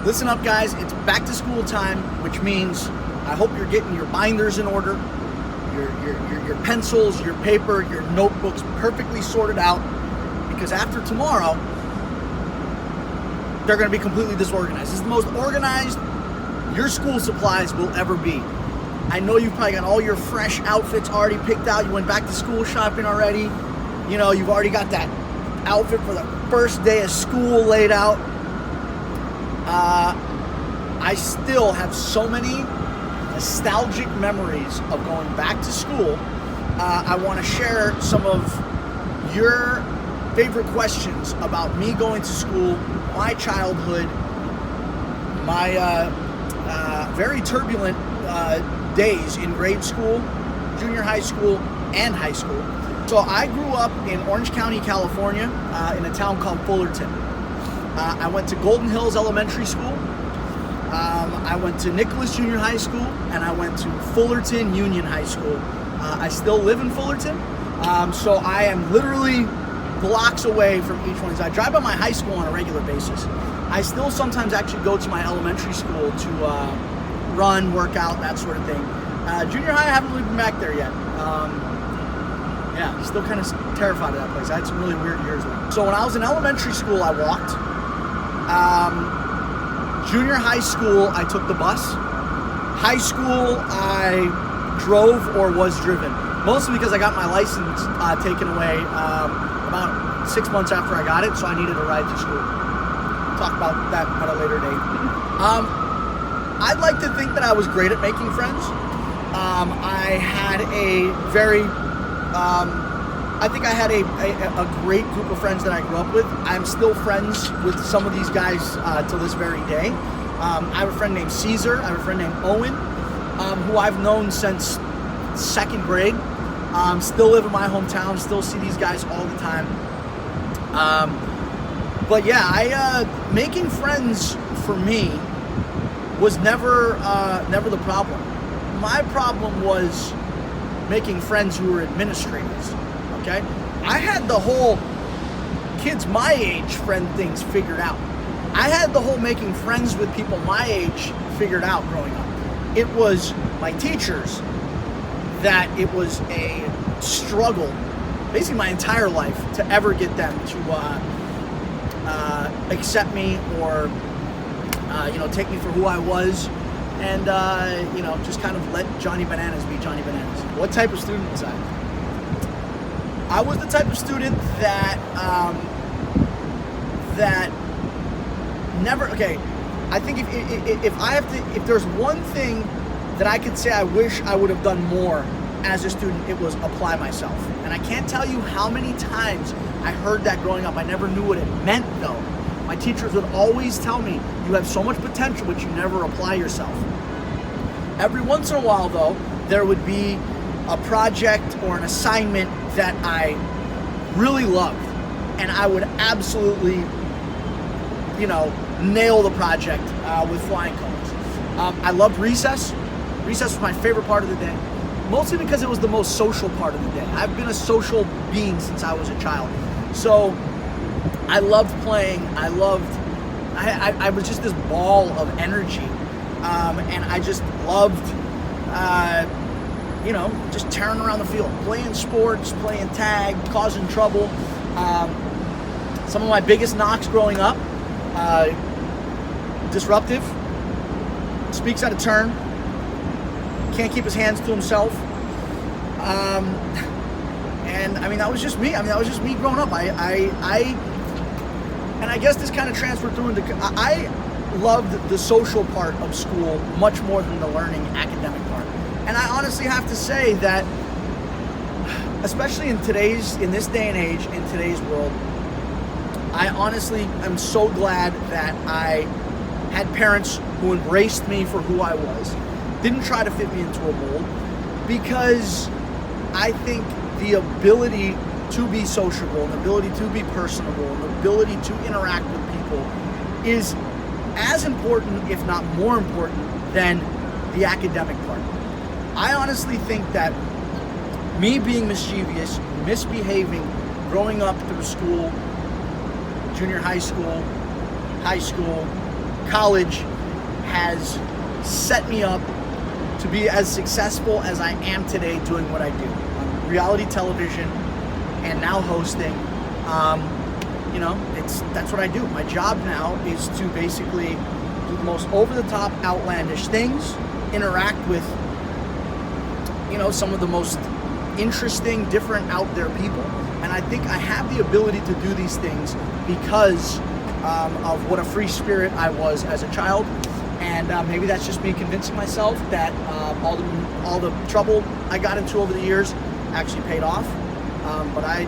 Listen up, guys. It's back to school time, which means I hope you're getting your binders in order, your pencils, your paper, your notebooks perfectly sorted out, because after tomorrow, they're going to be completely disorganized. This is the most organized your school supplies will ever be. I know you've probably got all your fresh outfits already picked out. You went back to school shopping already. You know, you've already got that outfit for the first day of school laid out. I still have so many nostalgic memories of going back to school. I want to share some of your favorite questions about me going to school, my childhood, my very turbulent days in grade school, junior high school, and high school. So I grew up in Orange County, California, in a town called Fullerton. I went to Golden Hills Elementary School. I went to Nicholas Junior High School, and I went to Fullerton Union High School. I still live in Fullerton, so I am literally blocks away from each one. I drive by my high school on a regular basis. I still sometimes actually go to my elementary school to run, work out, that sort of thing. Junior high, I haven't really been back there yet. Yeah, still kind of terrified of that place. I had some really weird years there. So when I was in elementary school, I walked. Junior high school, I took the bus. High school, I drove or was driven. Mostly because I got my license taken away about 6 months after I got it, so I needed a ride to school. Talk about that at a later date. I'd like to think that I was great at making friends. I had a very, I think I had a great group of friends that I grew up with. I'm still friends with some of these guys to this very day. I have a friend named Caesar. I have a friend named Owen, who I've known since second grade. Still live in my hometown. Still see these guys all the time. But yeah, making friends for me was never the problem. My problem was making friends who were administrators. Okay, I had the whole kids my age friend things figured out. I had the whole making friends with people my age figured out growing up. It was my teachers that it was a struggle, basically my entire life, to ever get them to accept me or take me for who I was, and just kind of let Johnny Bananas be Johnny Bananas. What type of student was I? I was the type of student that never. Okay, I think if there's one thing that I could say I wish I would have done more as a student, it was apply myself. And I can't tell you how many times I heard that growing up. I never knew what it meant though. My teachers would always tell me, you have so much potential, but you never apply yourself. Every once in a while though, there would be a project or an assignment that I really loved, and I would absolutely, nail the project with flying colors. I loved recess. Recess was my favorite part of the day, mostly because it was the most social part of the day. I've been a social being since I was a child. So I loved playing. I was just this ball of energy. And I just loved, just tearing around the field, playing sports, playing tag, causing trouble. Some of my biggest knocks growing up, disruptive, speaks out of turn, can't keep his hands to himself. And I mean, that was just me. That was just me growing up. And I guess this kind of transferred through into, I loved the social part of school much more than the learning academic part. And I honestly have to say that, especially in this day and age, in today's world, I honestly am so glad that I had parents who embraced me for who I was, didn't try to fit me into a mold, because I think the ability to be sociable, and the ability to be personable, and the ability to interact with people is as important, if not more important, than the academic part. I honestly think that me being mischievous, misbehaving, growing up through school, junior high school, college has set me up to be as successful as I am today doing what I do. Reality television and now hosting. That's what I do. My job now is to basically do the most over-the-top, outlandish things, interact with, some of the most interesting, different, out there people. And I think I have the ability to do these things because of what a free spirit I was as a child. And maybe that's just me convincing myself that all the trouble I got into over the years actually paid off. But I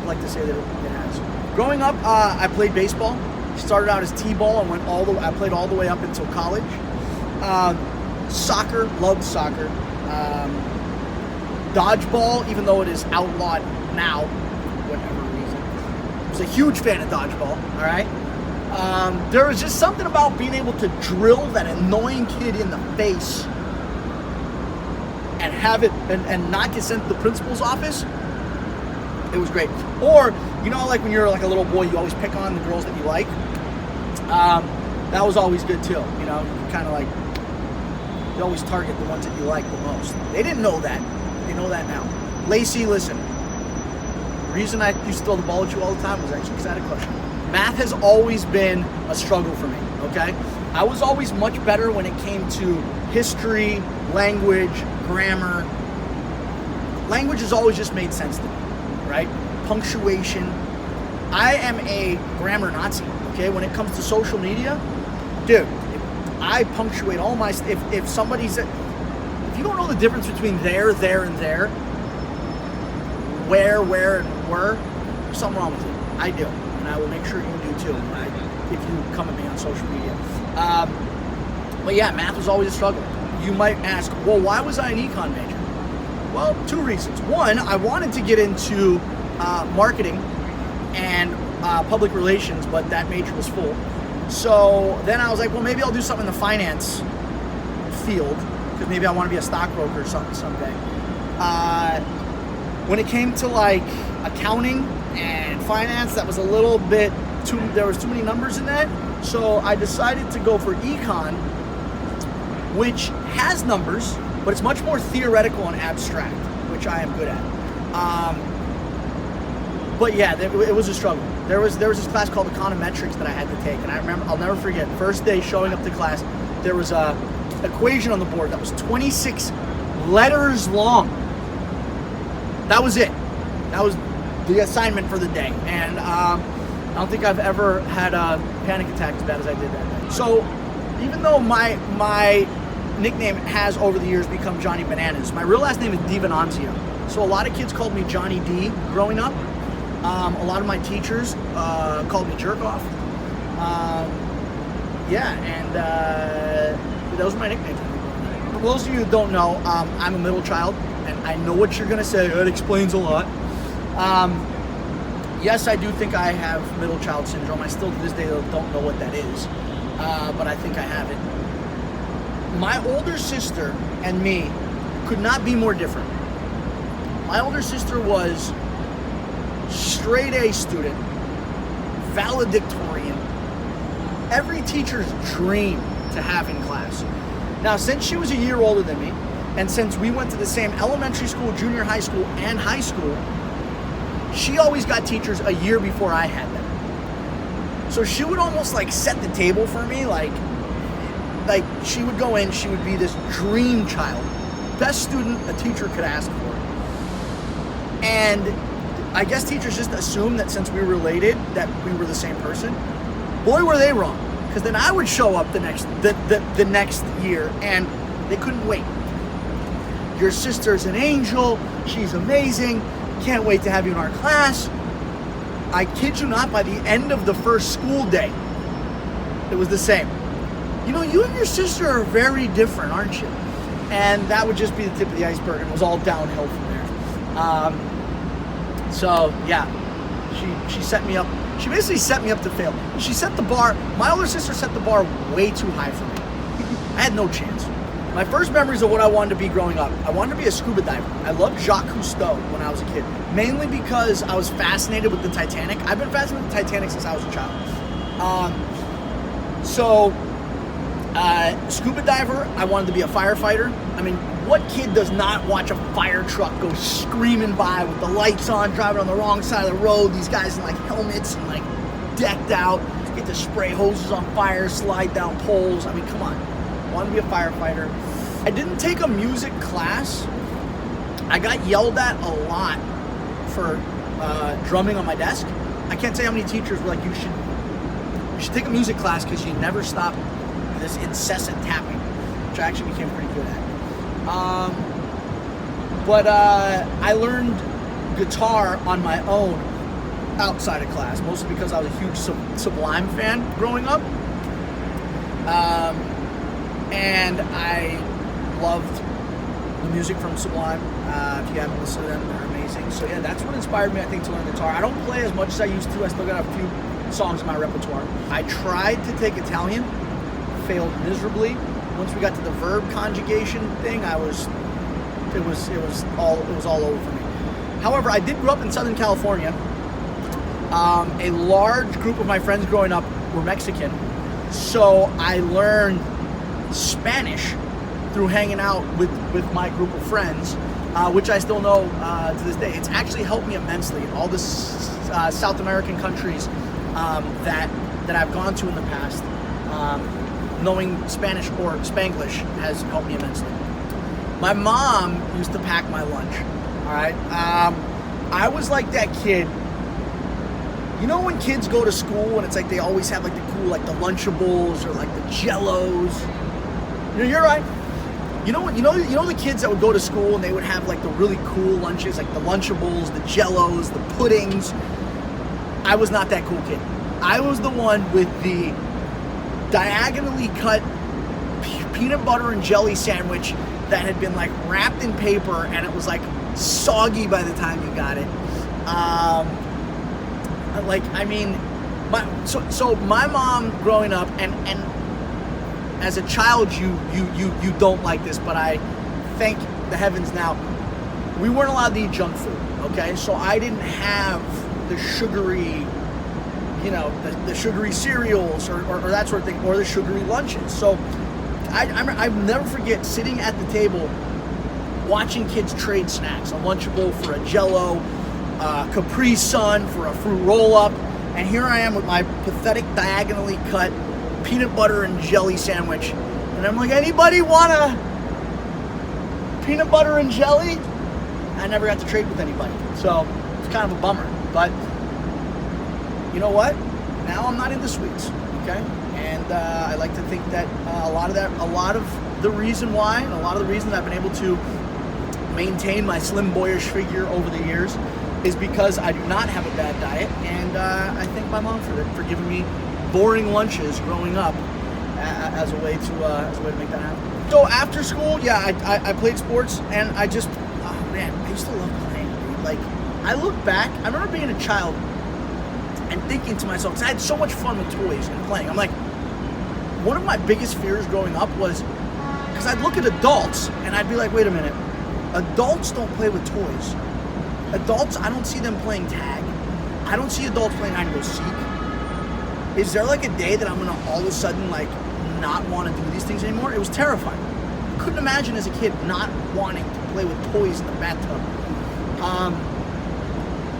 like to say that it has. Growing up, I played baseball. Started out as t-ball and I played all the way up until college. Soccer, loved soccer. Dodgeball, even though it is outlawed now, for whatever reason. I was a huge fan of dodgeball, all right? There was just something about being able to drill that annoying kid in the face and have it and not get sent to the principal's office. It was great. Or, like when you're like a little boy, you always pick on the girls that you like. That was always good too. You kind of like, you always target the ones that you like the most. They didn't know that. They know that now. Lacey, listen. The reason I used to throw the ball at you all the time was actually because I had a question. Math has always been a struggle for me, okay? I was always much better when it came to history, language, grammar. Language has always just made sense to me, right? Punctuation. I am a grammar Nazi, okay? When it comes to social media, dude, I punctuate all my... If somebody's... If you don't know the difference between there, and there, where, and were, there's something wrong with you. I do. And I will make sure you do too if you come at me on social media. But yeah, math was always a struggle. You might ask, well, why was I an econ major? Well, two reasons. One, I wanted to get into marketing and public relations, but that major was full. So then I was like, well, maybe I'll do something in the finance field because maybe I want to be a stockbroker or something someday. When it came to like accounting and finance, that was a little bit there was too many numbers in that. So I decided to go for econ, which has numbers, but it's much more theoretical and abstract, which I am good at. But yeah, it was a struggle. There was this class called econometrics that I had to take, and I remember, I'll never forget, first day showing up to class, there was a equation on the board that was 26 letters long. That was it. That was the assignment for the day, and I don't think I've ever had a panic attack as bad as I did that day. So even though my nickname has over the years become Johnny Bananas, my real last name is DiVinanzio. So a lot of kids called me Johnny D growing up. A lot of my teachers called me Jerk Off. Those were my nicknames. For those of you who don't know, I'm a middle child, and I know what you're going to say. It explains a lot. Yes, I do think I have middle child syndrome. I still to this day don't know what that is, but I think I have it. My older sister and me could not be more different. My older sister was straight A student, valedictorian, every teacher's dream to have in class. Now, since she was a year older than me, and since we went to the same elementary school, junior high school, and high school, she always got teachers a year before I had them. So she would almost like set the table for me, like she would go in, she would be this dream child, best student a teacher could ask for. And I guess teachers just assumed that since we were related, that we were the same person. Boy, were they wrong. Because then I would show up the next year, and they couldn't wait. Your sister's an angel. She's amazing. Can't wait to have you in our class. I kid you not, by the end of the first school day, it was the same. You know, you and your sister are very different, aren't you? And that would just be the tip of the iceberg, and it was all downhill from there. So yeah, she set me up. She basically set me up to fail. She set the bar. My older sister set the bar way too high for me. I had no chance. My first memories of what I wanted to be growing up, I wanted to be a scuba diver. I loved Jacques Cousteau when I was a kid, mainly because I was fascinated with the Titanic. I've been fascinated with the Titanic since I was a child. So Scuba diver, I wanted to be a firefighter. I mean, what kid does not watch a fire truck go screaming by with the lights on, driving on the wrong side of the road, these guys in like helmets and like decked out, get to spray hoses on fire, slide down poles. I mean, come on. I wanted to be a firefighter. I didn't take a music class. I got yelled at a lot for drumming on my desk. I can't tell you how many teachers were like, you should take a music class because you never stop this incessant tapping, which I actually became pretty good at. But I learned guitar on my own outside of class, mostly because I was a huge Sublime fan growing up. And I loved the music from Sublime. If you haven't listened to them, they're amazing. So yeah, that's what inspired me, I think, to learn guitar. I don't play as much as I used to. I still got a few songs in my repertoire. I tried to take Italian, failed miserably. Once we got to the verb conjugation thing, it was all over for me. However, I did grow up in Southern California. A large group of my friends growing up were Mexican, so I learned Spanish through hanging out with my group of friends, which I still know to this day. It's actually helped me immensely in all the South American countries that I've gone to in the past. Knowing Spanish or Spanglish has helped me immensely. My mom used to pack my lunch, all right? I was like that kid. You know when kids go to school and it's like they always have like the cool, like the Lunchables or like the Jellos? You're right. You know the kids that would go to school and they would have like the really cool lunches, like the Lunchables, the Jellos, the puddings. I was not that cool kid. I was the one with the diagonally cut peanut butter and jelly sandwich that had been like wrapped in paper and it was like soggy by the time you got it. So my mom growing up, and as a child you don't like this, but I thank the heavens now, we weren't allowed to eat junk food, okay? So I didn't have the sugary, the sugary cereals or that sort of thing, or the sugary lunches. So I never forget sitting at the table watching kids trade snacks, a Lunchable for a Jello, Capri Sun for a fruit roll-up, and here I am with my pathetic diagonally cut peanut butter and jelly sandwich, and I'm like, anybody want a peanut butter and jelly? I never got to trade with anybody, so it's kind of a bummer, but you know what? Now I'm not into sweets, okay? And I like to think that a lot of the reason why, and a lot of the reasons I've been able to maintain my slim boyish figure over the years is because I do not have a bad diet, and I thank my mom for giving me boring lunches growing up as a way to make that happen. So after school, yeah, I played sports, and I used to love playing, dude. Like, I look back, I remember being a child and thinking to myself, because I had so much fun with toys and playing. I'm like, one of my biggest fears growing up was, because I'd look at adults and I'd be like, wait a minute, adults don't play with toys. Adults, I don't see them playing tag. I don't see adults playing hide and go seek. Is there like a day that I'm gonna all of a sudden like not want to do these things anymore? It was terrifying. I couldn't imagine as a kid not wanting to play with toys in the bathtub.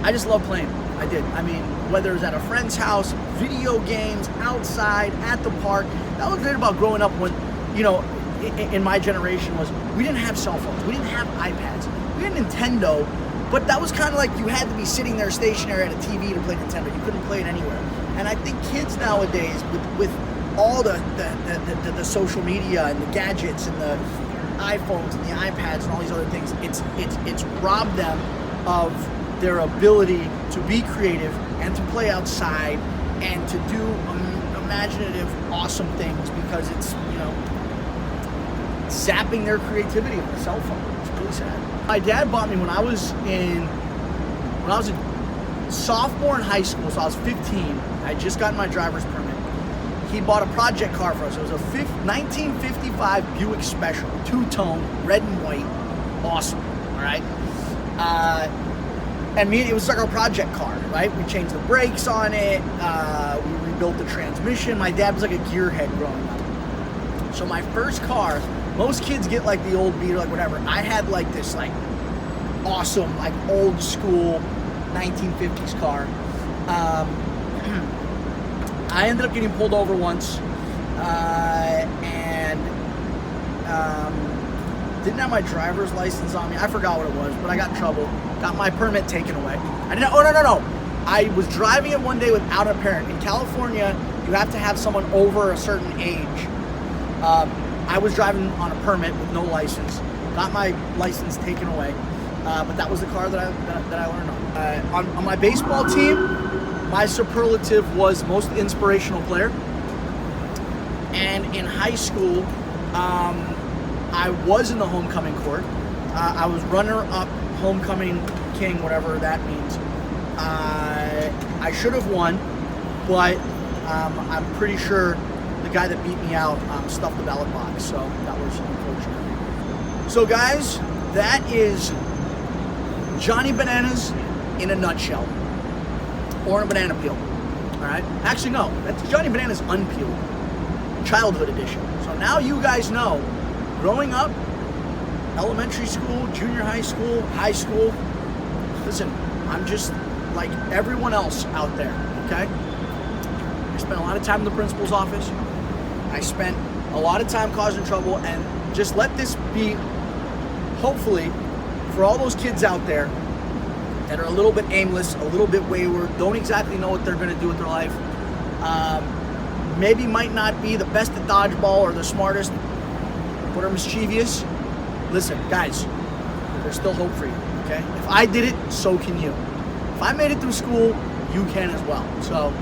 I just love playing. I did. I mean, whether it was at a friend's house, video games, outside, at the park. That was great about growing up when, in my generation was we didn't have cell phones. We didn't have iPads. We had Nintendo, but that was kind of like you had to be sitting there stationary at a TV to play Nintendo. You couldn't play it anywhere. And I think kids nowadays, with all the social media and the gadgets and the iPhones and the iPads and all these other things, it's robbed them of their ability to be creative and to play outside and to do imaginative, awesome things, because it's, zapping their creativity with a cell phone. It's really sad. My dad bought me when I was a sophomore in high school, so I was 15. I had just gotten my driver's permit. He bought a project car for us. It was a 1955 Buick Special, two-tone, red and white, awesome. All right. It was like our project car, right? We changed the brakes on it. We rebuilt the transmission. My dad was like a gearhead growing up. So my first car, most kids get like the old Beat or like whatever. I had like this like awesome like old school 1950s car. I ended up getting pulled over once and didn't have my driver's license on me. I forgot what it was, but I got in trouble. Got my permit taken away. I didn't. Oh no! I was driving it one day without a parent. In California, you have to have someone over a certain age. I was driving on a permit with no license. Got my license taken away, but that was the car that I learned on. On my baseball team, my superlative was most inspirational player. And in high school, I was in the homecoming court. I was runner-up, homecoming king, whatever that means. I should have won, but I'm pretty sure the guy that beat me out stuffed the ballot box, so that was unfortunate. So guys, that is Johnny Bananas in a nutshell, or in a banana peel. All right. Actually, no, that's Johnny Bananas unpeeled, childhood edition. So now you guys know. Growing up, elementary school, junior high school, listen, I'm just like everyone else out there, okay? I spent a lot of time in the principal's office. I spent a lot of time causing trouble, and just let this be, hopefully, for all those kids out there that are a little bit aimless, a little bit wayward, don't exactly know what they're gonna do with their life, maybe might not be the best at dodgeball or the smartest, but are mischievous. Listen, guys, there's still hope for you, okay? If I did it, so can you. If I made it through school, you can as well. So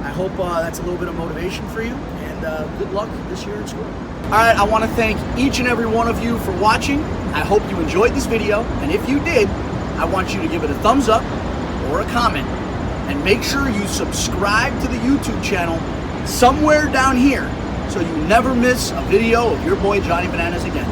I hope that's a little bit of motivation for you, and good luck this year at school. All right, I want to thank each and every one of you for watching. I hope you enjoyed this video, and if you did, I want you to give it a thumbs up or a comment, and make sure you subscribe to the YouTube channel somewhere down here, so you never miss a video of your boy Johnny Bananas again.